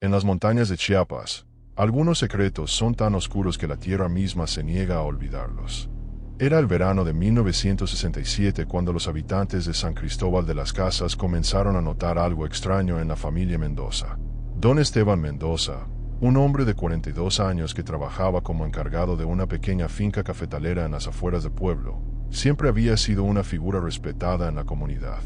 En las montañas de Chiapas, algunos secretos son tan oscuros que la tierra misma se niega a olvidarlos. Era el verano de 1967 cuando los habitantes de San Cristóbal de las Casas comenzaron a notar algo extraño en la familia Mendoza. Don Esteban Mendoza, un hombre de 42 años que trabajaba como encargado de una pequeña finca cafetalera en las afueras del pueblo, siempre había sido una figura respetada en la comunidad.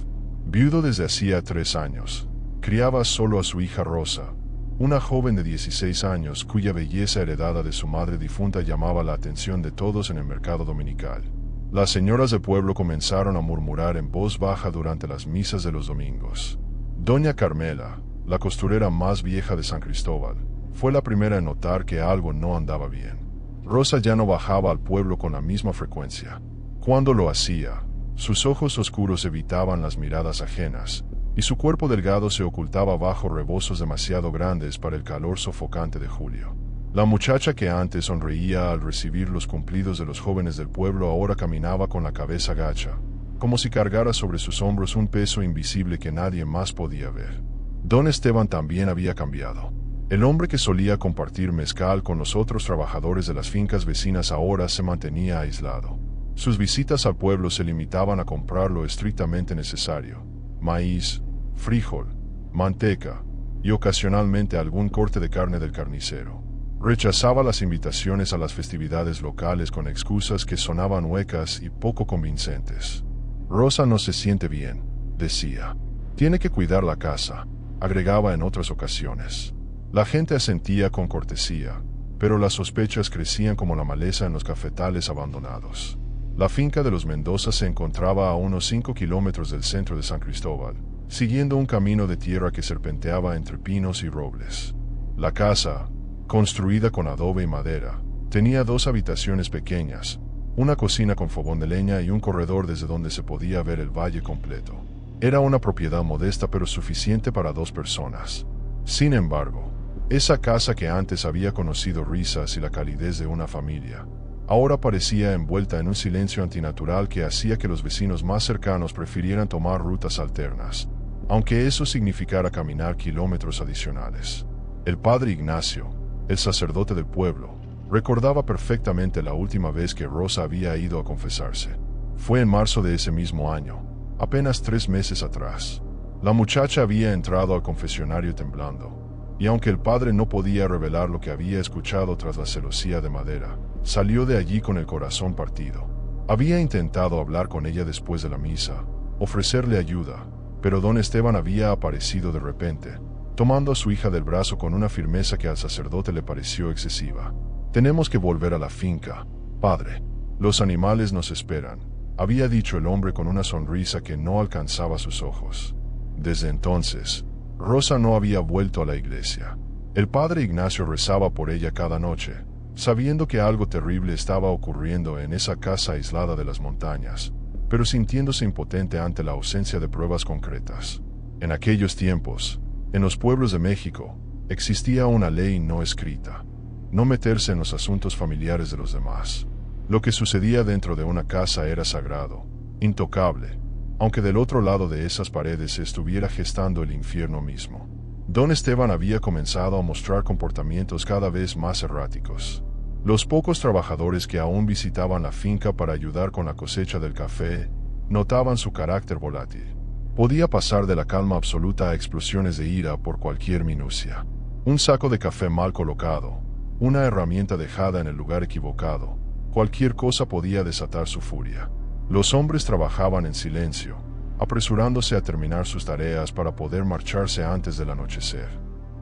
Viudo desde hacía 3 años, criaba solo a su hija Rosa, una joven de 16 años cuya belleza heredada de su madre difunta llamaba la atención de todos en el mercado dominical. Las señoras del pueblo comenzaron a murmurar en voz baja durante las misas de los domingos. Doña Carmela, la costurera más vieja de San Cristóbal, fue la primera en notar que algo no andaba bien. Rosa ya no bajaba al pueblo con la misma frecuencia. Cuando lo hacía, sus ojos oscuros evitaban las miradas ajenas, y su cuerpo delgado se ocultaba bajo rebozos demasiado grandes para el calor sofocante de julio. La muchacha que antes sonreía al recibir los cumplidos de los jóvenes del pueblo ahora caminaba con la cabeza gacha, como si cargara sobre sus hombros un peso invisible que nadie más podía ver. Don Esteban también había cambiado. El hombre que solía compartir mezcal con los otros trabajadores de las fincas vecinas ahora se mantenía aislado. Sus visitas al pueblo se limitaban a comprar lo estrictamente necesario: maíz, frijol, manteca y ocasionalmente algún corte de carne del carnicero. Rechazaba las invitaciones a las festividades locales con excusas que sonaban huecas y poco convincentes. Rosa no se siente bien, decía. Tiene que cuidar la casa, agregaba en otras ocasiones. La gente asentía con cortesía, pero las sospechas crecían como la maleza en los cafetales abandonados. La finca de los Mendoza se encontraba a unos 5 kilómetros del centro de San Cristóbal, siguiendo un camino de tierra que serpenteaba entre pinos y robles. La casa, construida con adobe y madera, tenía 2 habitaciones pequeñas, una cocina con fogón de leña y un corredor desde donde se podía ver el valle completo. Era una propiedad modesta pero suficiente para 2 personas. Sin embargo, esa casa que antes había conocido risas y la calidez de una familia, ahora parecía envuelta en un silencio antinatural que hacía que los vecinos más cercanos prefirieran tomar rutas alternas, aunque eso significara caminar kilómetros adicionales. El padre Ignacio, el sacerdote del pueblo, recordaba perfectamente la última vez que Rosa había ido a confesarse. Fue en marzo de ese mismo año, apenas 3 meses atrás. La muchacha había entrado al confesionario temblando, y aunque el padre no podía revelar lo que había escuchado tras la celosía de madera, salió de allí con el corazón partido. Había intentado hablar con ella después de la misa, ofrecerle ayuda, pero don Esteban había aparecido de repente, tomando a su hija del brazo con una firmeza que al sacerdote le pareció excesiva. «Tenemos que volver a la finca, padre. Los animales nos esperan», había dicho el hombre con una sonrisa que no alcanzaba sus ojos. Desde entonces, Rosa no había vuelto a la iglesia. El padre Ignacio rezaba por ella cada noche, sabiendo que algo terrible estaba ocurriendo en esa casa aislada de las montañas, pero sintiéndose impotente ante la ausencia de pruebas concretas. En aquellos tiempos, en los pueblos de México, existía una ley no escrita: no meterse en los asuntos familiares de los demás. Lo que sucedía dentro de una casa era sagrado, intocable, aunque del otro lado de esas paredes se estuviera gestando el infierno mismo. Don Esteban había comenzado a mostrar comportamientos cada vez más erráticos. Los pocos trabajadores que aún visitaban la finca para ayudar con la cosecha del café notaban su carácter volátil. Podía pasar de la calma absoluta a explosiones de ira por cualquier minucia. Un saco de café mal colocado, una herramienta dejada en el lugar equivocado, cualquier cosa podía desatar su furia. Los hombres trabajaban en silencio, apresurándose a terminar sus tareas para poder marcharse antes del anochecer.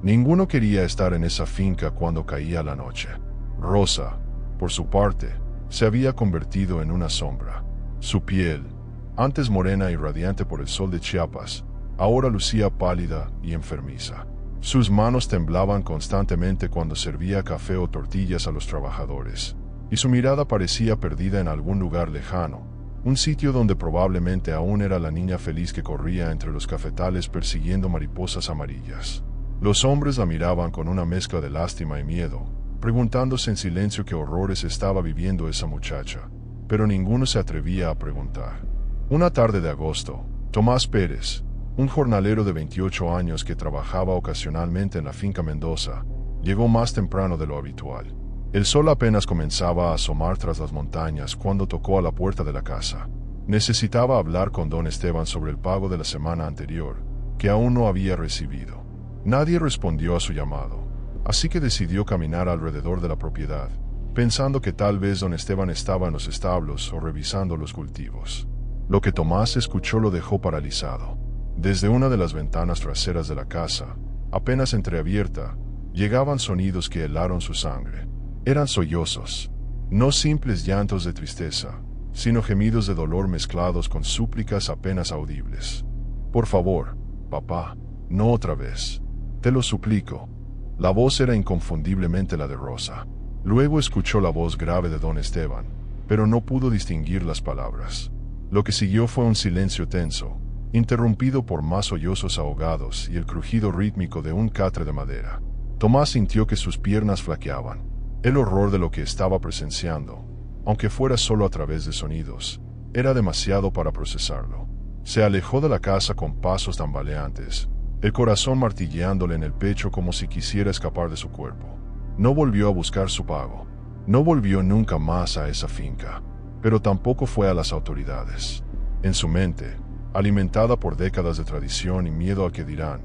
Ninguno quería estar en esa finca cuando caía la noche. Rosa, por su parte, se había convertido en una sombra. Su piel, antes morena y radiante por el sol de Chiapas, ahora lucía pálida y enfermiza. Sus manos temblaban constantemente cuando servía café o tortillas a los trabajadores, y su mirada parecía perdida en algún lugar lejano, un sitio donde probablemente aún era la niña feliz que corría entre los cafetales persiguiendo mariposas amarillas. Los hombres la miraban con una mezcla de lástima y miedo, preguntándose en silencio qué horrores estaba viviendo esa muchacha, pero ninguno se atrevía a preguntar. Una tarde de agosto, Tomás Pérez, Un jornalero de 28 años que trabajaba ocasionalmente en la finca Mendoza, llegó más temprano de lo habitual. El sol apenas comenzaba a asomar tras las montañas cuando tocó a la puerta de la casa. Necesitaba hablar con don Esteban sobre el pago de la semana anterior, que aún no había recibido. Nadie respondió a su llamado, así que decidió caminar alrededor de la propiedad, pensando que tal vez don Esteban estaba en los establos o revisando los cultivos. Lo que Tomás escuchó lo dejó paralizado. Desde una de las ventanas traseras de la casa, apenas entreabierta, llegaban sonidos que helaron su sangre. Eran sollozos, no simples llantos de tristeza, sino gemidos de dolor mezclados con súplicas apenas audibles. «Por favor, papá, no otra vez. Te lo suplico». La voz era inconfundiblemente la de Rosa. Luego escuchó la voz grave de don Esteban, pero no pudo distinguir las palabras. Lo que siguió fue un silencio tenso, interrumpido por más sollozos ahogados y el crujido rítmico de un catre de madera. Tomás sintió que sus piernas flaqueaban. El horror de lo que estaba presenciando, aunque fuera solo a través de sonidos, era demasiado para procesarlo. Se alejó de la casa con pasos tambaleantes, el corazón martilleándole en el pecho como si quisiera escapar de su cuerpo. No volvió a buscar su pago. No volvió nunca más a esa finca, pero tampoco fue a las autoridades. En su mente, alimentada por décadas de tradición y miedo a que dirán,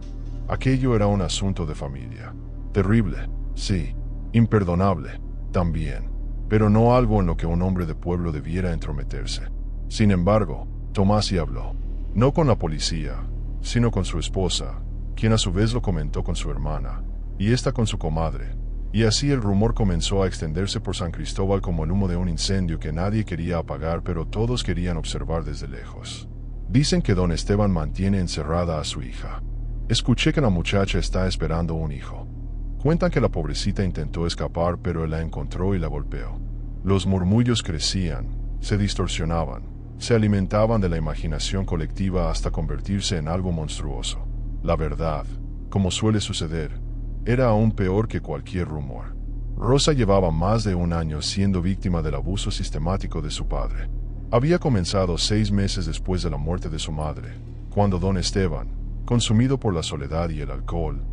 aquello era un asunto de familia. Terrible, sí. Imperdonable, también, pero no algo en lo que un hombre de pueblo debiera entrometerse. Sin embargo, Tomás sí habló, no con la policía, sino con su esposa, quien a su vez lo comentó con su hermana, y ésta con su comadre, y así el rumor comenzó a extenderse por San Cristóbal como el humo de un incendio que nadie quería apagar, pero todos querían observar desde lejos. Dicen que don Esteban mantiene encerrada a su hija. Escuché que la muchacha está esperando un hijo. Cuentan que la pobrecita intentó escapar, pero él la encontró y la golpeó. Los murmullos crecían, se distorsionaban, se alimentaban de la imaginación colectiva hasta convertirse en algo monstruoso. La verdad, como suele suceder, era aún peor que cualquier rumor. Rosa llevaba más de un año siendo víctima del abuso sistemático de su padre. Había comenzado 6 meses después de la muerte de su madre, cuando don Esteban, consumido por la soledad y el alcohol,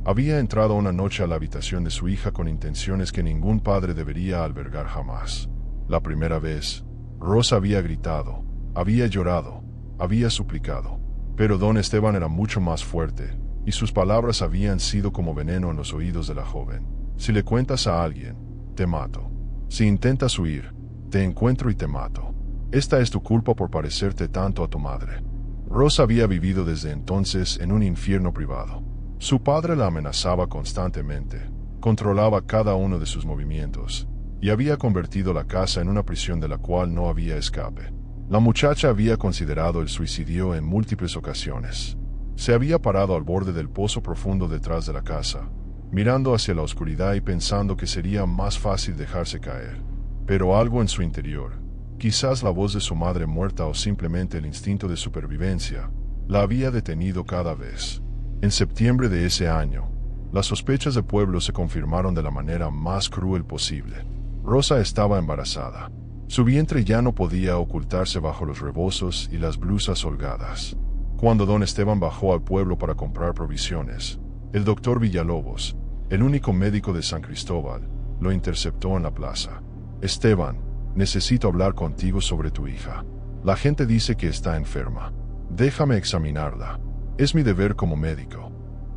había entrado una noche a la habitación de su hija con intenciones que ningún padre debería albergar jamás. La primera vez, Rosa había gritado, había llorado, había suplicado. Pero don Esteban era mucho más fuerte, y sus palabras habían sido como veneno en los oídos de la joven. Si le cuentas a alguien, te mato. Si intentas huir, te encuentro y te mato. Esta es tu culpa por parecerte tanto a tu madre. Rosa había vivido desde entonces en un infierno privado. Su padre la amenazaba constantemente, controlaba cada uno de sus movimientos, y había convertido la casa en una prisión de la cual no había escape. La muchacha había considerado el suicidio en múltiples ocasiones. Se había parado al borde del pozo profundo detrás de la casa, mirando hacia la oscuridad y pensando que sería más fácil dejarse caer. Pero algo en su interior, quizás la voz de su madre muerta o simplemente el instinto de supervivencia, la había detenido cada vez. En septiembre de ese año, las sospechas del pueblo se confirmaron de la manera más cruel posible. Rosa estaba embarazada. Su vientre ya no podía ocultarse bajo los rebozos y las blusas holgadas. Cuando don Esteban bajó al pueblo para comprar provisiones, el doctor Villalobos, el único médico de San Cristóbal, lo interceptó en la plaza. «Esteban, necesito hablar contigo sobre tu hija. La gente dice que está enferma. Déjame examinarla. Es mi deber como médico».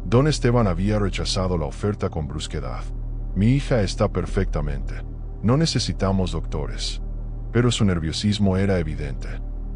Don Esteban había rechazado la oferta con brusquedad. «Mi hija está perfectamente. No necesitamos doctores». Pero su nerviosismo era evidente.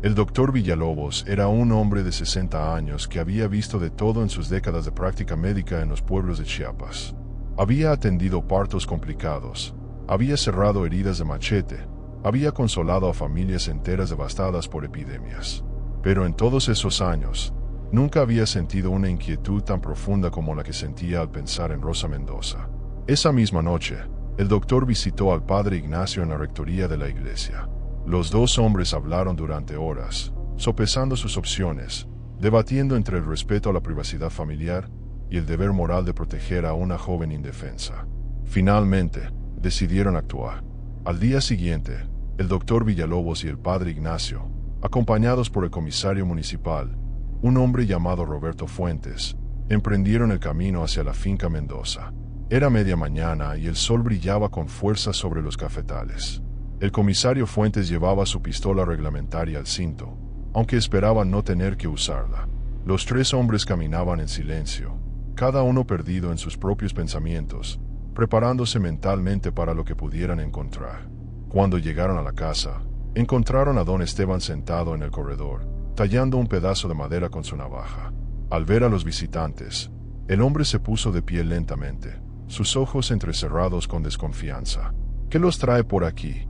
El doctor Villalobos era un hombre de 60 años que había visto de todo en sus décadas de práctica médica en los pueblos de Chiapas. Había atendido partos complicados, había cerrado heridas de machete, había consolado a familias enteras devastadas por epidemias. Pero en todos esos años, nunca había sentido una inquietud tan profunda como la que sentía al pensar en Rosa Mendoza. Esa misma noche, el doctor visitó al padre Ignacio en la rectoría de la iglesia. Los dos hombres hablaron durante horas, sopesando sus opciones, debatiendo entre el respeto a la privacidad familiar y el deber moral de proteger a una joven indefensa. Finalmente, decidieron actuar. Al día siguiente, el doctor Villalobos y el padre Ignacio, acompañados por el comisario municipal, un hombre llamado Roberto Fuentes, emprendieron el camino hacia la finca Mendoza. Era media mañana y el sol brillaba con fuerza sobre los cafetales. El comisario Fuentes llevaba su pistola reglamentaria al cinto, aunque esperaba no tener que usarla. Los tres hombres caminaban en silencio, cada uno perdido en sus propios pensamientos, preparándose mentalmente para lo que pudieran encontrar. Cuando llegaron a la casa, encontraron a don Esteban sentado en el corredor, tallando un pedazo de madera con su navaja. Al ver a los visitantes, el hombre se puso de pie lentamente, sus ojos entrecerrados con desconfianza. «¿Qué los trae por aquí?»,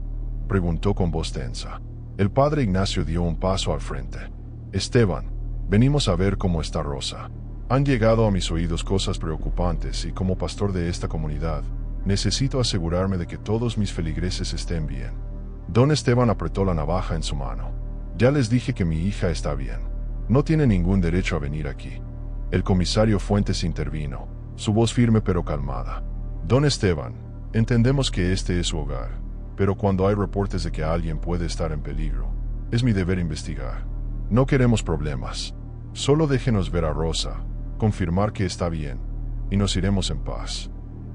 preguntó con voz tensa. El padre Ignacio dio un paso al frente. «Esteban, venimos a ver cómo está Rosa. Han llegado a mis oídos cosas preocupantes y como pastor de esta comunidad, necesito asegurarme de que todos mis feligreses estén bien». Don Esteban apretó la navaja en su mano. «Ya les dije que mi hija está bien. No tiene ningún derecho a venir aquí». El comisario Fuentes intervino, su voz firme pero calmada. «Don Esteban, entendemos que este es su hogar, pero cuando hay reportes de que alguien puede estar en peligro, es mi deber investigar. No queremos problemas. Solo déjenos ver a Rosa, confirmar que está bien, y nos iremos en paz».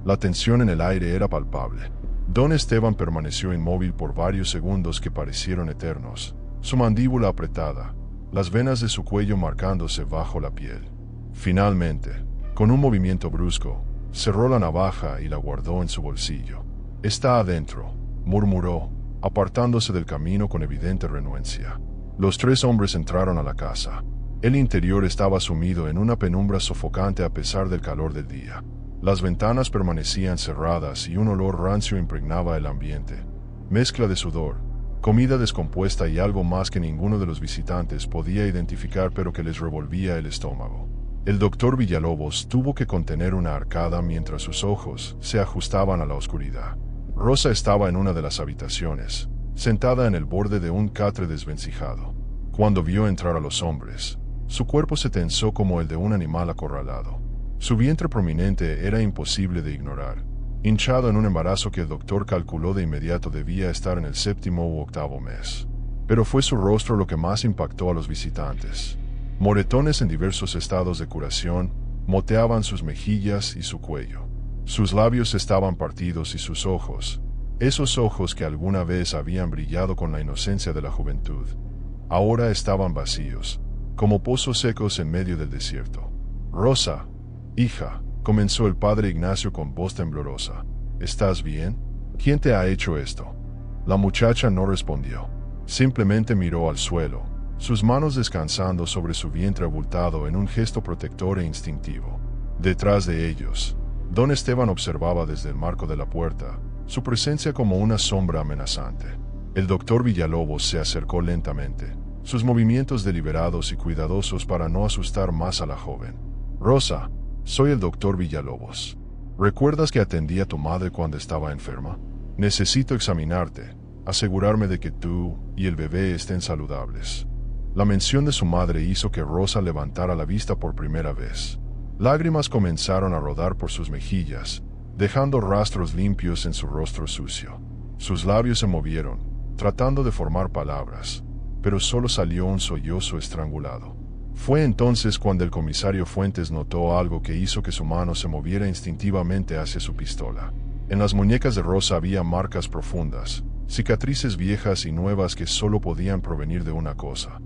La tensión en el aire era palpable. Don Esteban permaneció inmóvil por varios segundos que parecieron eternos, su mandíbula apretada, las venas de su cuello marcándose bajo la piel. Finalmente, con un movimiento brusco, cerró la navaja y la guardó en su bolsillo. «Está adentro», murmuró, apartándose del camino con evidente renuencia. Los tres hombres entraron a la casa. El interior estaba sumido en una penumbra sofocante a pesar del calor del día. Las ventanas permanecían cerradas y un olor rancio impregnaba el ambiente. Mezcla de sudor, comida descompuesta y algo más que ninguno de los visitantes podía identificar pero que les revolvía el estómago. El doctor Villalobos tuvo que contener una arcada mientras sus ojos se ajustaban a la oscuridad. Rosa estaba en una de las habitaciones, sentada en el borde de un catre desvencijado. Cuando vio entrar a los hombres, su cuerpo se tensó como el de un animal acorralado. Su vientre prominente era imposible de ignorar, hinchado en un embarazo que el doctor calculó de inmediato debía estar en el 7º u 8º mes. Pero fue su rostro lo que más impactó a los visitantes. Moretones en diversos estados de curación moteaban sus mejillas y su cuello. Sus labios estaban partidos y sus ojos, esos ojos que alguna vez habían brillado con la inocencia de la juventud, ahora estaban vacíos, como pozos secos en medio del desierto. «Rosa, hija», comenzó el padre Ignacio con voz temblorosa, «¿estás bien? ¿Quién te ha hecho esto?». La muchacha no respondió. Simplemente miró al suelo, sus manos descansando sobre su vientre abultado en un gesto protector e instintivo. Detrás de ellos, don Esteban observaba desde el marco de la puerta, su presencia como una sombra amenazante. El doctor Villalobos se acercó lentamente, sus movimientos deliberados y cuidadosos para no asustar más a la joven. «Rosa, soy el doctor Villalobos. ¿Recuerdas que atendí a tu madre cuando estaba enferma? Necesito examinarte, asegurarme de que tú y el bebé estén saludables». La mención de su madre hizo que Rosa levantara la vista por primera vez. Lágrimas comenzaron a rodar por sus mejillas, dejando rastros limpios en su rostro sucio. Sus labios se movieron, tratando de formar palabras, pero solo salió un sollozo estrangulado. Fue entonces cuando el comisario Fuentes notó algo que hizo que su mano se moviera instintivamente hacia su pistola. En las muñecas de Rosa había marcas profundas, cicatrices viejas y nuevas que solo podían provenir de una cosa.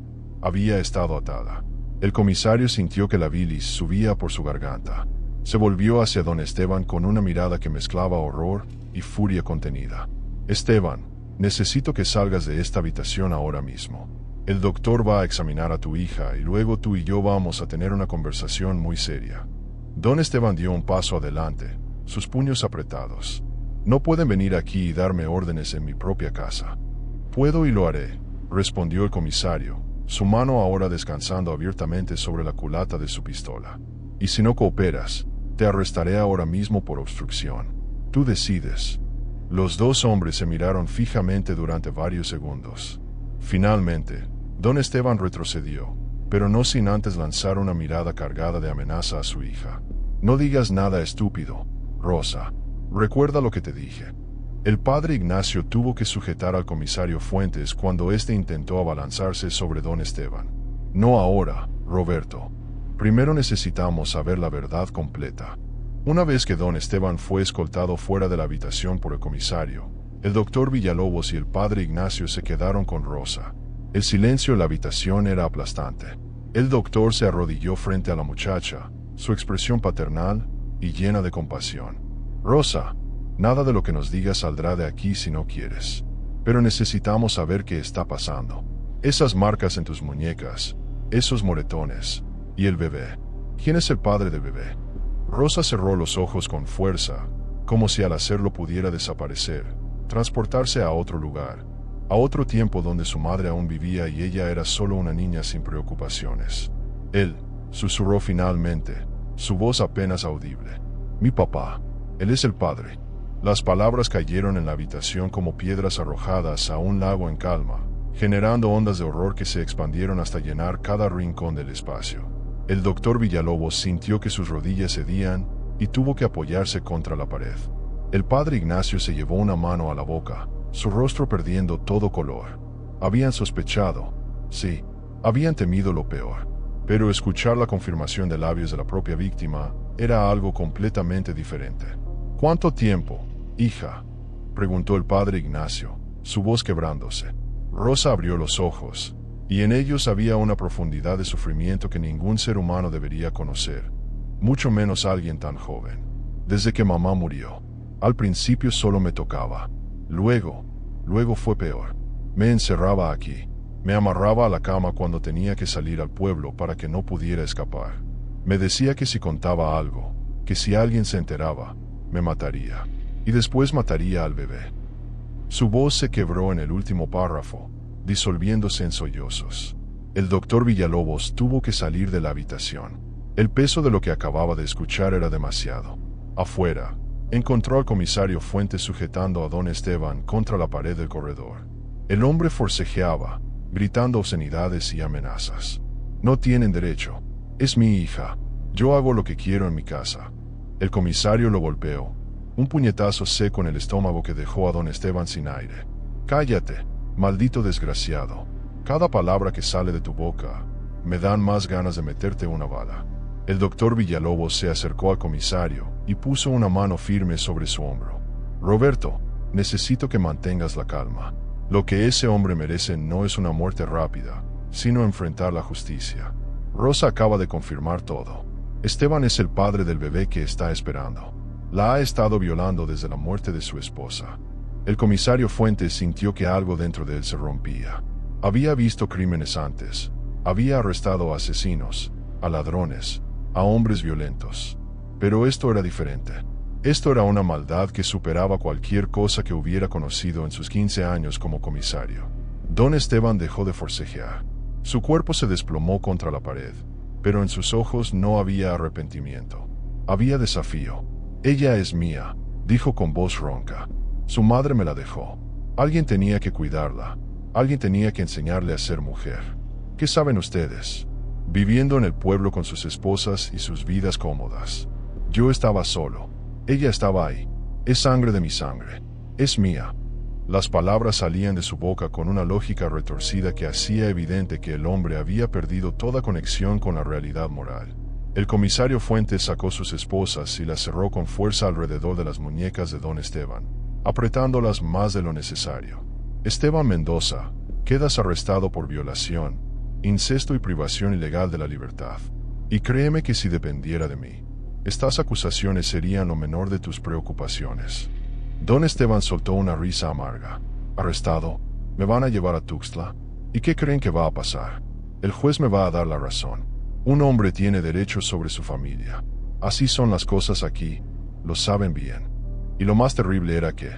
Había estado atada. El comisario sintió que la bilis subía por su garganta. Se volvió hacia don Esteban con una mirada que mezclaba horror y furia contenida. «Esteban, necesito que salgas de esta habitación ahora mismo. El doctor va a examinar a tu hija y luego tú y yo vamos a tener una conversación muy seria». Don Esteban dio un paso adelante, sus puños apretados. «No pueden venir aquí y darme órdenes en mi propia casa». «Puedo y lo haré», respondió el comisario, su mano ahora descansando abiertamente sobre la culata de su pistola. «Y si no cooperas, te arrestaré ahora mismo por obstrucción. Tú decides». Los dos hombres se miraron fijamente durante varios segundos. Finalmente, don Esteban retrocedió, pero no sin antes lanzar una mirada cargada de amenaza a su hija. «No digas nada estúpido, Rosa. Recuerda lo que te dije». El padre Ignacio tuvo que sujetar al comisario Fuentes cuando éste intentó abalanzarse sobre don Esteban. «No ahora, Roberto, primero necesitamos saber la verdad completa. Una vez que don Esteban fue escoltado fuera de la habitación por el comisario, el doctor Villalobos y el padre Ignacio se quedaron con Rosa. El silencio en la habitación era aplastante. El doctor se arrodilló frente a la muchacha, su expresión paternal y llena de compasión. Rosa, nada de lo que nos digas saldrá de aquí si no quieres. Pero necesitamos saber qué está pasando. Esas marcas en tus muñecas, esos moretones, y el bebé. ¿Quién es el padre del bebé? Rosa cerró los ojos con fuerza, como si al hacerlo pudiera desaparecer, transportarse a otro lugar, a otro tiempo donde su madre aún vivía y ella era solo una niña sin preocupaciones. Él, susurró finalmente, su voz apenas audible. Mi papá, él es el padre. Las palabras cayeron en la habitación como piedras arrojadas a un lago en calma, generando ondas de horror que se expandieron hasta llenar cada rincón del espacio. El doctor Villalobos sintió que sus rodillas cedían y tuvo que apoyarse contra la pared. El padre Ignacio se llevó una mano a la boca, su rostro perdiendo todo color. Habían sospechado, sí, habían temido lo peor, pero escuchar la confirmación de labios de la propia víctima era algo completamente diferente. ¿Cuánto tiempo, hija?, preguntó el padre Ignacio, su voz quebrándose. Rosa abrió los ojos, y en ellos había una profundidad de sufrimiento que ningún ser humano debería conocer, mucho menos alguien tan joven. Desde que mamá murió. Al principio solo me tocaba. Luego fue peor. Me encerraba aquí. Me amarraba a la cama cuando tenía que salir al pueblo para que no pudiera escapar. Me decía que si contaba algo, que si alguien se enteraba, me mataría. Y después mataría al bebé. Su voz se quebró en el último párrafo, disolviéndose en sollozos. El doctor Villalobos tuvo que salir de la habitación. El peso de lo que acababa de escuchar era demasiado. Afuera, encontró al comisario Fuentes sujetando a don Esteban contra la pared del corredor. El hombre forcejeaba, gritando obscenidades y amenazas. No tienen derecho. Es mi hija. Yo hago lo que quiero en mi casa. El comisario lo golpeó. Un puñetazo seco en el estómago que dejó a don Esteban sin aire. Cállate, maldito desgraciado. Cada palabra que sale de tu boca, me dan más ganas de meterte una bala. El doctor Villalobos se acercó al comisario y puso una mano firme sobre su hombro. Roberto, necesito que mantengas la calma. Lo que ese hombre merece no es una muerte rápida, sino enfrentar la justicia. Rosa acaba de confirmar todo. Esteban es el padre del bebé que está esperando. La ha estado violando desde la muerte de su esposa. El comisario Fuentes sintió que algo dentro de él se rompía. Había visto crímenes antes. Había arrestado a asesinos, a ladrones, a hombres violentos. Pero esto era diferente. Esto era una maldad que superaba cualquier cosa que hubiera conocido en sus 15 años como comisario. Don Esteban dejó de forcejear. Su cuerpo se desplomó contra la pared, pero en sus ojos no había arrepentimiento. Había desafío. Ella es mía, dijo con voz ronca. Su madre me la dejó. Alguien tenía que cuidarla. Alguien tenía que enseñarle a ser mujer. ¿Qué saben ustedes? Viviendo en el pueblo con sus esposas y sus vidas cómodas. Yo estaba solo. Ella estaba ahí. Es sangre de mi sangre. Es mía. Las palabras salían de su boca con una lógica retorcida que hacía evidente que el hombre había perdido toda conexión con la realidad moral. El comisario Fuentes sacó sus esposas y las cerró con fuerza alrededor de las muñecas de don Esteban, apretándolas más de lo necesario. Esteban Mendoza, quedas arrestado por violación, incesto y privación ilegal de la libertad. Y créeme que si dependiera de mí, estas acusaciones serían lo menor de tus preocupaciones. Don Esteban soltó una risa amarga. ¿Arrestado? ¿Me van a llevar a Tuxtla? ¿Y qué creen que va a pasar? El juez me va a dar la razón. Un hombre tiene derechos sobre su familia. Así son las cosas aquí, lo saben bien. Y lo más terrible era que,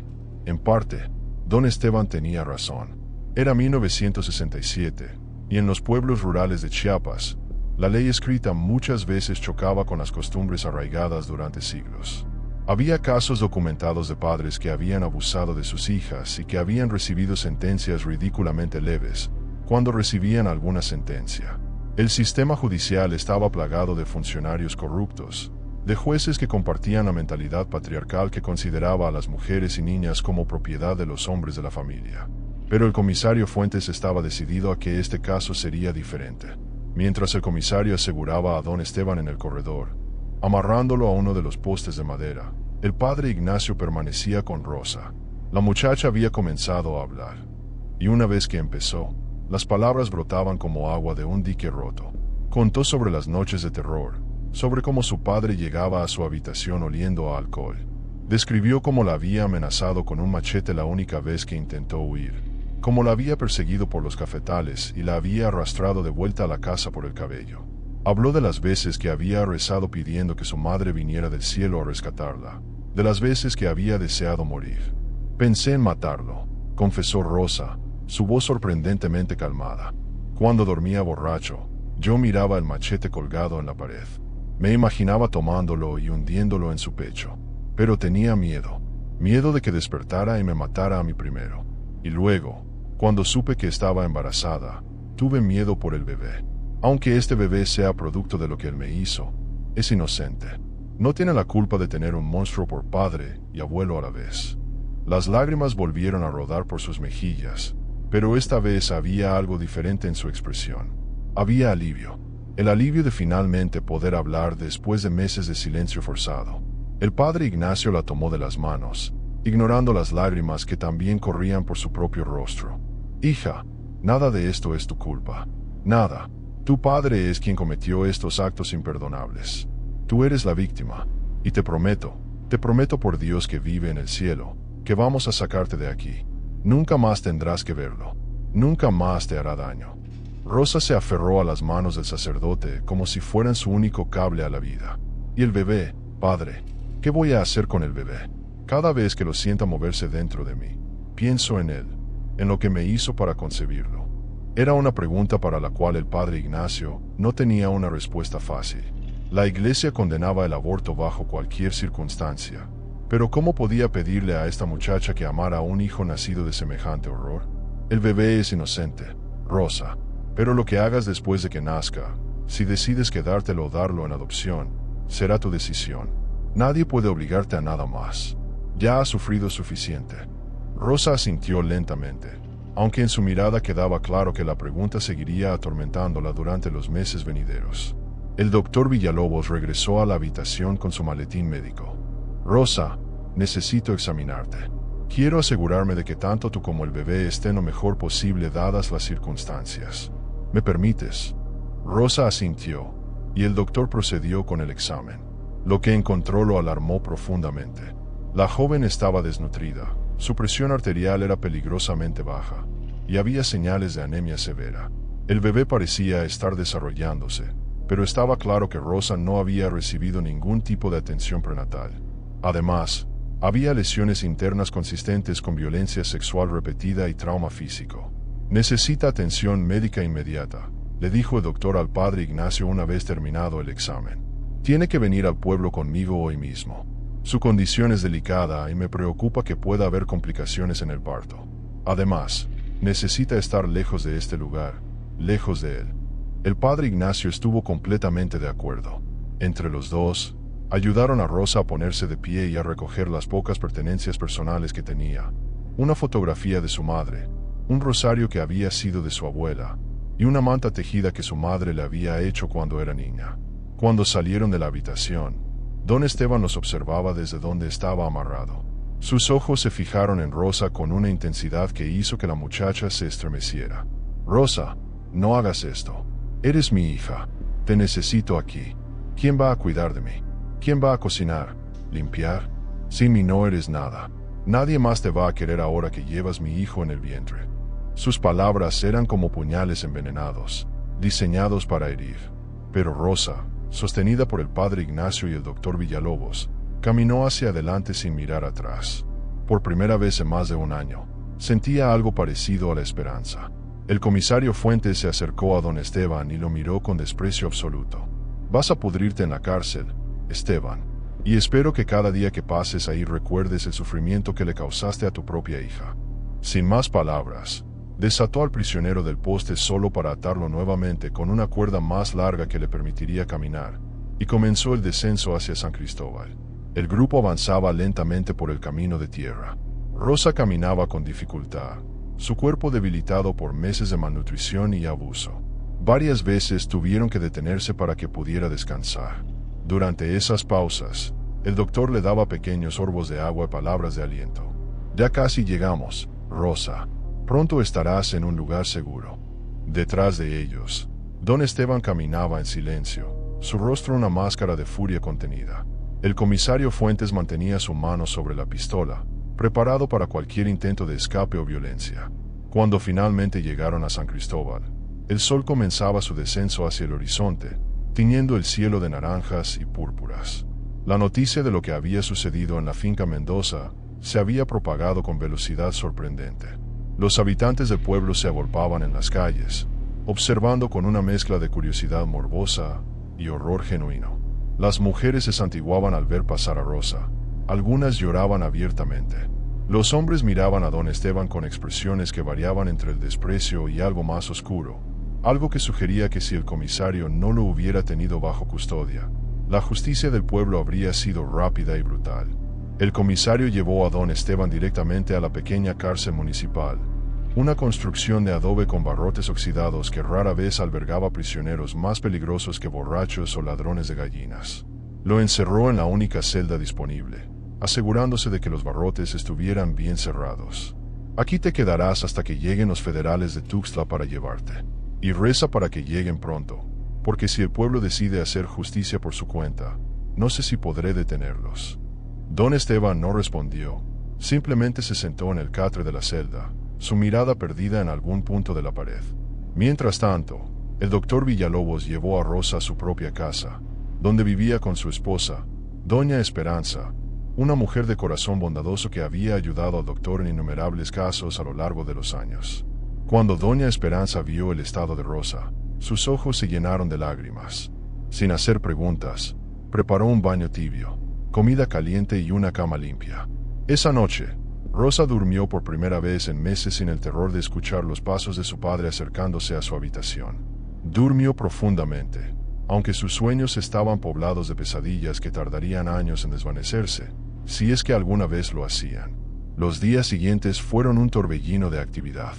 en parte, don Esteban tenía razón. Era 1967, y en los pueblos rurales de Chiapas, la ley escrita muchas veces chocaba con las costumbres arraigadas durante siglos. Había casos documentados de padres que habían abusado de sus hijas y que habían recibido sentencias ridículamente leves, cuando recibían alguna sentencia. El sistema judicial estaba plagado de funcionarios corruptos, de jueces que compartían la mentalidad patriarcal que consideraba a las mujeres y niñas como propiedad de los hombres de la familia. Pero el comisario Fuentes estaba decidido a que este caso sería diferente. mientras el comisario aseguraba a don Esteban en el corredor, amarrándolo a uno de los postes de madera. El padre Ignacio permanecía con Rosa. La muchacha había comenzado a hablar, y una vez que empezó, las palabras brotaban como agua de un dique roto. Contó sobre las noches de terror, sobre cómo su padre llegaba a su habitación oliendo a alcohol. Describió cómo la había amenazado con un machete la única vez que intentó huir, cómo la había perseguido por los cafetales y la había arrastrado de vuelta a la casa por el cabello. Habló de las veces que había rezado pidiendo que su madre viniera del cielo a rescatarla, de las veces que había deseado morir. Pensé en matarlo, confesó Rosa, su voz sorprendentemente calmada. Cuando dormía borracho, yo miraba el machete colgado en la pared. Me imaginaba tomándolo y hundiéndolo en su pecho. Pero tenía miedo de que despertara y me matara a mí primero. Y luego, cuando supe que estaba embarazada, tuve miedo por el bebé. Aunque este bebé sea producto de lo que él me hizo, es inocente. No tiene la culpa de tener un monstruo por padre y abuelo a la vez. Las lágrimas volvieron a rodar por sus mejillas, pero esta vez había algo diferente en su expresión. Había alivio. El alivio de finalmente poder hablar después de meses de silencio forzado. El padre Ignacio la tomó de las manos, ignorando las lágrimas que también corrían por su propio rostro. Hija, nada de esto es tu culpa. Nada. Tu padre es quien cometió estos actos imperdonables. Tú eres la víctima. Y te prometo por Dios que vive en el cielo, que vamos a sacarte de aquí. Nunca más tendrás que verlo. Nunca más te hará daño. Rosa se aferró a las manos del sacerdote como si fueran su único cable a la vida. ¿Y el bebé, padre? ¿Qué voy a hacer con el bebé? Cada vez que lo sienta moverse dentro de mí, pienso en él, en lo que me hizo para concebirlo. Era una pregunta para la cual el padre Ignacio no tenía una respuesta fácil. La iglesia condenaba el aborto bajo cualquier circunstancia, pero ¿cómo podía pedirle a esta muchacha que amara a un hijo nacido de semejante horror? El bebé es inocente, Rosa, pero lo que hagas después de que nazca, si decides quedártelo o darlo en adopción, será tu decisión. Nadie puede obligarte a nada más. Ya has sufrido suficiente. Rosa asintió lentamente, aunque en su mirada quedaba claro que la pregunta seguiría atormentándola durante los meses venideros. El doctor Villalobos regresó a la habitación con su maletín médico. Rosa, necesito examinarte. Quiero asegurarme de que tanto tú como el bebé estén lo mejor posible dadas las circunstancias. ¿Me permites? Rosa asintió, y el doctor procedió con el examen. Lo que encontró lo alarmó profundamente. La joven estaba desnutrida, su presión arterial era peligrosamente baja, y había señales de anemia severa. El bebé parecía estar desarrollándose, pero estaba claro que Rosa no había recibido ningún tipo de atención prenatal. Además, había lesiones internas consistentes con violencia sexual repetida y trauma físico. Necesita atención médica inmediata, le dijo el doctor al padre Ignacio una vez terminado el examen. Tiene que venir al pueblo conmigo hoy mismo. Su condición es delicada y me preocupa que pueda haber complicaciones en el parto. Además, necesita estar lejos de este lugar, lejos de él. El padre Ignacio estuvo completamente de acuerdo. Entre los dos, ayudaron a Rosa a ponerse de pie y a recoger las pocas pertenencias personales que tenía. Una fotografía de su madre, un rosario que había sido de su abuela, y una manta tejida que su madre le había hecho cuando era niña. Cuando salieron de la habitación, don Esteban los observaba desde donde estaba amarrado. Sus ojos se fijaron en Rosa con una intensidad que hizo que la muchacha se estremeciera. Rosa, no hagas esto. Eres mi hija. Te necesito aquí. ¿Quién va a cuidar de mí? ¿Quién va a cocinar? ¿Limpiar? Sin mí no eres nada. Nadie más te va a querer ahora que llevas mi hijo en el vientre. Sus palabras eran como puñales envenenados, diseñados para herir. Pero Rosa, sostenida por el padre Ignacio y el doctor Villalobos, caminó hacia adelante sin mirar atrás. Por primera vez en más de un año, sentía algo parecido a la esperanza. El comisario Fuentes se acercó a don Esteban y lo miró con desprecio absoluto. Vas a pudrirte en la cárcel, Esteban, y espero que cada día que pases ahí recuerdes el sufrimiento que le causaste a tu propia hija. Sin más palabras, desató al prisionero del poste solo para atarlo nuevamente con una cuerda más larga que le permitiría caminar, y comenzó el descenso hacia San Cristóbal. El grupo avanzaba lentamente por el camino de tierra. Rosa caminaba con dificultad, su cuerpo debilitado por meses de malnutrición y abuso. Varias veces tuvieron que detenerse para que pudiera descansar. Durante esas pausas, el doctor le daba pequeños sorbos de agua y palabras de aliento. Ya casi llegamos, Rosa. Pronto estarás en un lugar seguro. Detrás de ellos, don Esteban caminaba en silencio, su rostro una máscara de furia contenida. El comisario Fuentes mantenía su mano sobre la pistola, preparado para cualquier intento de escape o violencia. Cuando finalmente llegaron a San Cristóbal, el sol comenzaba su descenso hacia el horizonte, tiñendo el cielo de naranjas y púrpuras. La noticia de lo que había sucedido en la finca Mendoza se había propagado con velocidad sorprendente. Los habitantes del pueblo se agolpaban en las calles, observando con una mezcla de curiosidad morbosa y horror genuino. Las mujeres se santiguaban al ver pasar a Rosa. Algunas lloraban abiertamente. Los hombres miraban a don Esteban con expresiones que variaban entre el desprecio y algo más oscuro, algo que sugería que si el comisario no lo hubiera tenido bajo custodia, la justicia del pueblo habría sido rápida y brutal. El comisario llevó a don Esteban directamente a la pequeña cárcel municipal, una construcción de adobe con barrotes oxidados que rara vez albergaba prisioneros más peligrosos que borrachos o ladrones de gallinas. Lo encerró en la única celda disponible, asegurándose de que los barrotes estuvieran bien cerrados. Aquí te quedarás hasta que lleguen los federales de Tuxtla para llevarte. Y reza para que lleguen pronto, porque si el pueblo decide hacer justicia por su cuenta, no sé si podré detenerlos. Don Esteban no respondió, simplemente se sentó en el catre de la celda, su mirada perdida en algún punto de la pared. Mientras tanto, el doctor Villalobos llevó a Rosa a su propia casa, donde vivía con su esposa, doña Esperanza, una mujer de corazón bondadoso que había ayudado al doctor en innumerables casos a lo largo de los años. Cuando doña Esperanza vio el estado de Rosa, sus ojos se llenaron de lágrimas. Sin hacer preguntas, preparó un baño tibio, comida caliente y una cama limpia. Esa noche, Rosa durmió por primera vez en meses sin el terror de escuchar los pasos de su padre acercándose a su habitación. Durmió profundamente, aunque sus sueños estaban poblados de pesadillas que tardarían años en desvanecerse, si es que alguna vez lo hacían. Los días siguientes fueron un torbellino de actividad.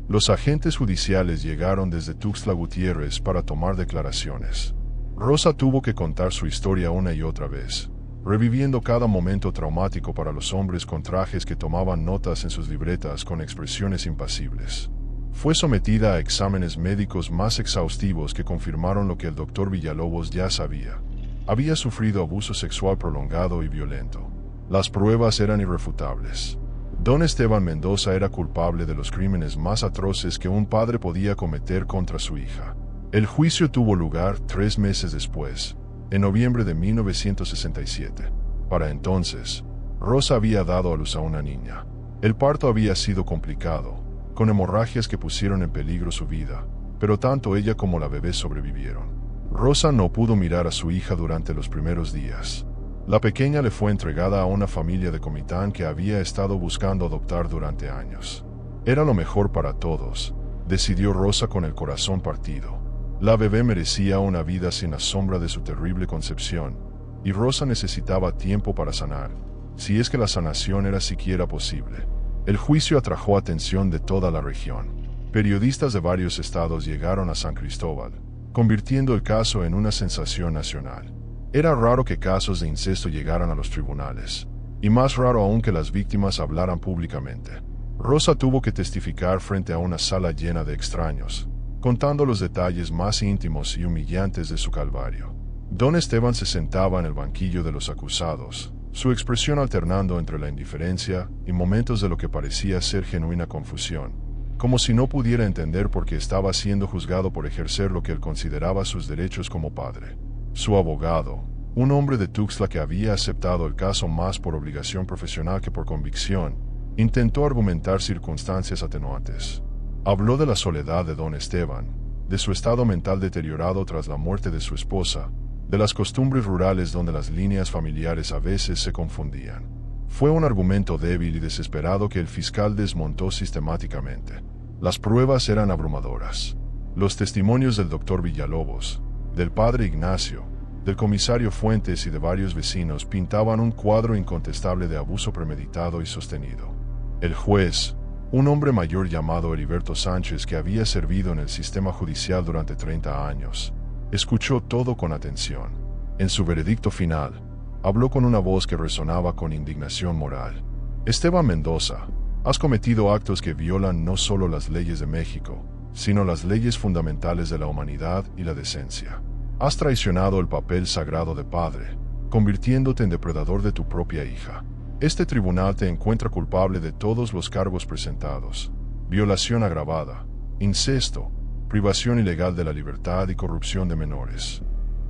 Los agentes judiciales llegaron desde Tuxtla Gutiérrez para tomar declaraciones. Rosa tuvo que contar su historia una y otra vez, reviviendo cada momento traumático para los hombres con trajes que tomaban notas en sus libretas con expresiones impasibles. Fue sometida a exámenes médicos más exhaustivos que confirmaron lo que el doctor Villalobos ya sabía. Había sufrido abuso sexual prolongado y violento. Las pruebas eran irrefutables. Don Esteban Mendoza era culpable de los crímenes más atroces que un padre podía cometer contra su hija. El juicio tuvo lugar 3 meses después, en noviembre de 1967. Para entonces, Rosa había dado a luz a una niña. El parto había sido complicado, con hemorragias que pusieron en peligro su vida, pero tanto ella como la bebé sobrevivieron. Rosa no pudo mirar a su hija durante los primeros días. La pequeña le fue entregada a una familia de Comitán que había estado buscando adoptar durante años. Era lo mejor para todos, decidió Rosa con el corazón partido. La bebé merecía una vida sin la sombra de su terrible concepción, y Rosa necesitaba tiempo para sanar, si es que la sanación era siquiera posible. El juicio atrajo atención de toda la región. Periodistas de varios estados llegaron a San Cristóbal, convirtiendo el caso en una sensación nacional. Era raro que casos de incesto llegaran a los tribunales, y más raro aún que las víctimas hablaran públicamente. Rosa tuvo que testificar frente a una sala llena de extraños, contando los detalles más íntimos y humillantes de su calvario. Don Esteban se sentaba en el banquillo de los acusados, su expresión alternando entre la indiferencia y momentos de lo que parecía ser genuina confusión, como si no pudiera entender por qué estaba siendo juzgado por ejercer lo que él consideraba sus derechos como padre. Su abogado, un hombre de Tuxtla que había aceptado el caso más por obligación profesional que por convicción, intentó argumentar circunstancias atenuantes. Habló de la soledad de don Esteban, de su estado mental deteriorado tras la muerte de su esposa, de las costumbres rurales donde las líneas familiares a veces se confundían. Fue un argumento débil y desesperado que el fiscal desmontó sistemáticamente. Las pruebas eran abrumadoras. Los testimonios del doctor Villalobos, del padre Ignacio, del comisario Fuentes y de varios vecinos pintaban un cuadro incontestable de abuso premeditado y sostenido. El juez, Un hombre mayor llamado Heriberto Sánchez, que había servido en el sistema judicial durante 30 años, escuchó todo con atención. En su veredicto final, habló con una voz que resonaba con indignación moral. Esteban Mendoza, has cometido actos que violan no solo las leyes de México, sino las leyes fundamentales de la humanidad y la decencia. Has traicionado el papel sagrado de padre, convirtiéndote en depredador de tu propia hija. Este tribunal te encuentra culpable de todos los cargos presentados: violación agravada, incesto, privación ilegal de la libertad y corrupción de menores.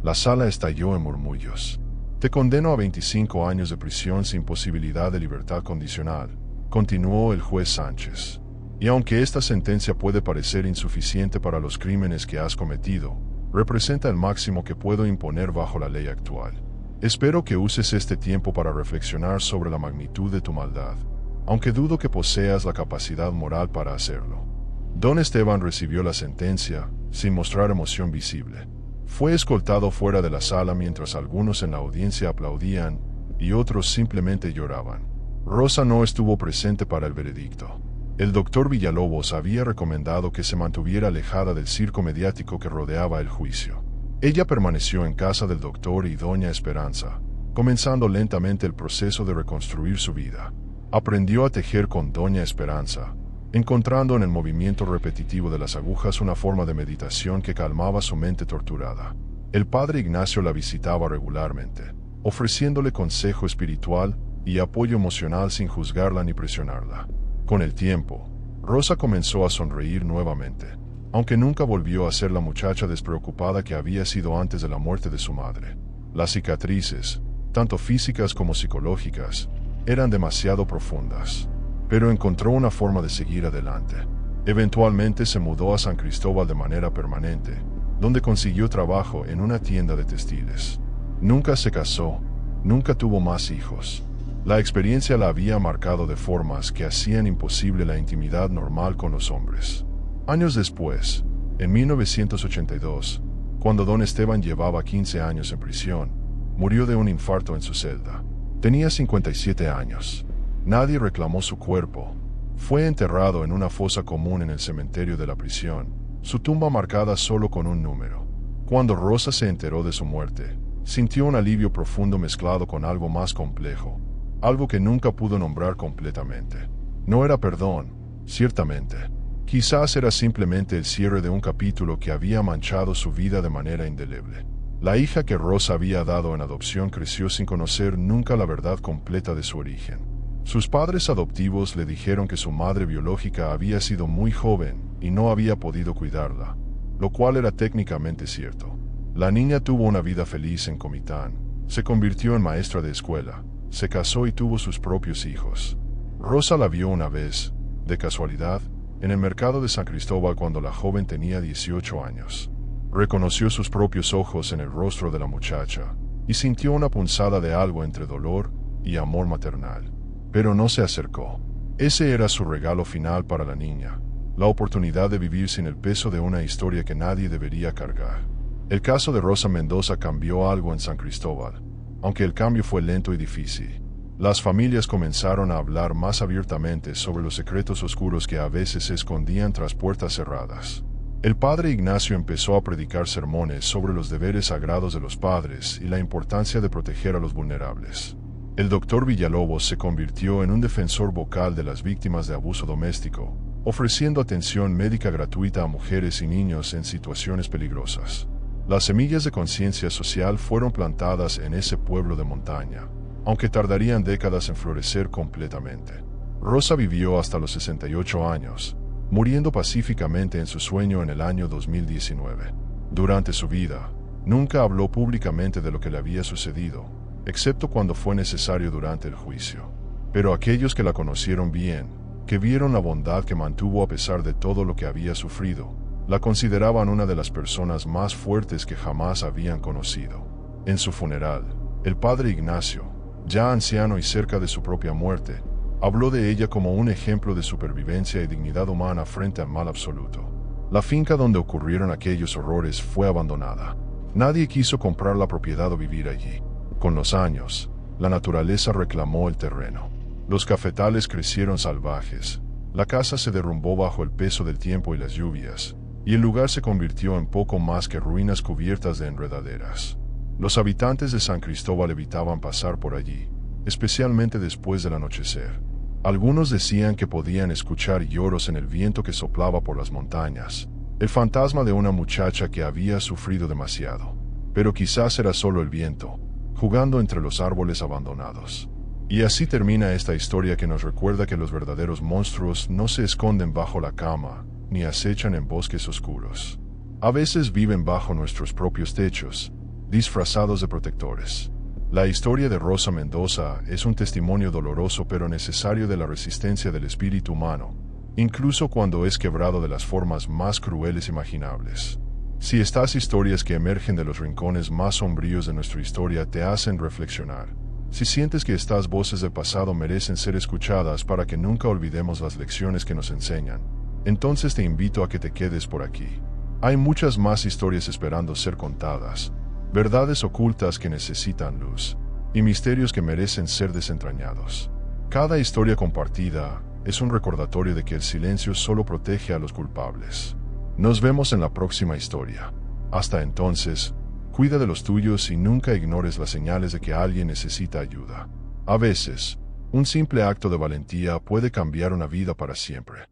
La sala estalló en murmullos. Te condeno a 25 años de prisión sin posibilidad de libertad condicional, continuó el juez Sánchez. Y aunque esta sentencia puede parecer insuficiente para los crímenes que has cometido, representa el máximo que puedo imponer bajo la ley actual. Espero que uses este tiempo para reflexionar sobre la magnitud de tu maldad, aunque dudo que poseas la capacidad moral para hacerlo. Don Esteban recibió la sentencia, sin mostrar emoción visible. Fue escoltado fuera de la sala mientras algunos en la audiencia aplaudían y otros simplemente lloraban. Rosa no estuvo presente para el veredicto. El doctor Villalobos había recomendado que se mantuviera alejada del circo mediático que rodeaba el juicio. Ella permaneció en casa del doctor y doña Esperanza, comenzando lentamente el proceso de reconstruir su vida. Aprendió a tejer con doña Esperanza, encontrando en el movimiento repetitivo de las agujas una forma de meditación que calmaba su mente torturada. El padre Ignacio la visitaba regularmente, ofreciéndole consejo espiritual y apoyo emocional sin juzgarla ni presionarla. Con el tiempo, Rosa comenzó a sonreír nuevamente, aunque nunca volvió a ser la muchacha despreocupada que había sido antes de la muerte de su madre. Las cicatrices, tanto físicas como psicológicas, eran demasiado profundas, pero encontró una forma de seguir adelante. Eventualmente se mudó a San Cristóbal de manera permanente, donde consiguió trabajo en una tienda de textiles. Nunca se casó, nunca tuvo más hijos. La experiencia la había marcado de formas que hacían imposible la intimidad normal con los hombres. Años después, en 1982, cuando don Esteban llevaba 15 años en prisión, murió de un infarto en su celda. Tenía 57 años. Nadie reclamó su cuerpo. Fue enterrado en una fosa común en el cementerio de la prisión, su tumba marcada solo con un número. Cuando Rosa se enteró de su muerte, sintió un alivio profundo mezclado con algo más complejo, algo que nunca pudo nombrar completamente. No era perdón, ciertamente. Quizás era simplemente el cierre de un capítulo que había manchado su vida de manera indeleble. La hija que Rosa había dado en adopción creció sin conocer nunca la verdad completa de su origen. Sus padres adoptivos le dijeron que su madre biológica había sido muy joven y no había podido cuidarla, lo cual era técnicamente cierto. La niña tuvo una vida feliz en Comitán, se convirtió en maestra de escuela, se casó y tuvo sus propios hijos. Rosa la vio una vez, de casualidad, en el mercado de San Cristóbal cuando la joven tenía 18 años. Reconoció sus propios ojos en el rostro de la muchacha y sintió una punzada de algo entre dolor y amor maternal. Pero no se acercó. Ese era su regalo final para la niña, la oportunidad de vivir sin el peso de una historia que nadie debería cargar. El caso de Rosa Mendoza cambió algo en San Cristóbal, aunque el cambio fue lento y difícil. Las familias comenzaron a hablar más abiertamente sobre los secretos oscuros que a veces se escondían tras puertas cerradas. El padre Ignacio empezó a predicar sermones sobre los deberes sagrados de los padres y la importancia de proteger a los vulnerables. El doctor Villalobos se convirtió en un defensor vocal de las víctimas de abuso doméstico, ofreciendo atención médica gratuita a mujeres y niños en situaciones peligrosas. Las semillas de conciencia social fueron plantadas en ese pueblo de montaña, aunque tardarían décadas en florecer completamente. Rosa vivió hasta los 68 años, muriendo pacíficamente en su sueño en el año 2019. Durante su vida, nunca habló públicamente de lo que le había sucedido, excepto cuando fue necesario durante el juicio. Pero aquellos que la conocieron bien, que vieron la bondad que mantuvo a pesar de todo lo que había sufrido, la consideraban una de las personas más fuertes que jamás habían conocido. En su funeral, el padre Ignacio, ya anciano y cerca de su propia muerte, habló de ella como un ejemplo de supervivencia y dignidad humana frente al mal absoluto. La finca donde ocurrieron aquellos horrores fue abandonada. Nadie quiso comprar la propiedad o vivir allí. Con los años, la naturaleza reclamó el terreno. Los cafetales crecieron salvajes, La casa se derrumbó bajo el peso del tiempo y las lluvias, y el lugar se convirtió en poco más que ruinas cubiertas de enredaderas. Los habitantes de San Cristóbal evitaban pasar por allí, especialmente después del anochecer. Algunos decían que podían escuchar lloros en el viento que soplaba por las montañas, el fantasma de una muchacha que había sufrido demasiado. Pero quizás era solo el viento, jugando entre los árboles abandonados. Y así termina esta historia que nos recuerda que los verdaderos monstruos no se esconden bajo la cama, ni acechan en bosques oscuros. A veces viven bajo nuestros propios techos, disfrazados de protectores. La historia de Rosa Mendoza es un testimonio doloroso pero necesario de la resistencia del espíritu humano, incluso cuando es quebrado de las formas más crueles imaginables. Si estas historias que emergen de los rincones más sombríos de nuestra historia te hacen reflexionar, si sientes que estas voces del pasado merecen ser escuchadas para que nunca olvidemos las lecciones que nos enseñan, entonces te invito a que te quedes por aquí. Hay muchas más historias esperando ser contadas, verdades ocultas que necesitan luz, y misterios que merecen ser desentrañados. Cada historia compartida es un recordatorio de que el silencio solo protege a los culpables. Nos vemos en la próxima historia. Hasta entonces, cuida de los tuyos y nunca ignores las señales de que alguien necesita ayuda. A veces, un simple acto de valentía puede cambiar una vida para siempre.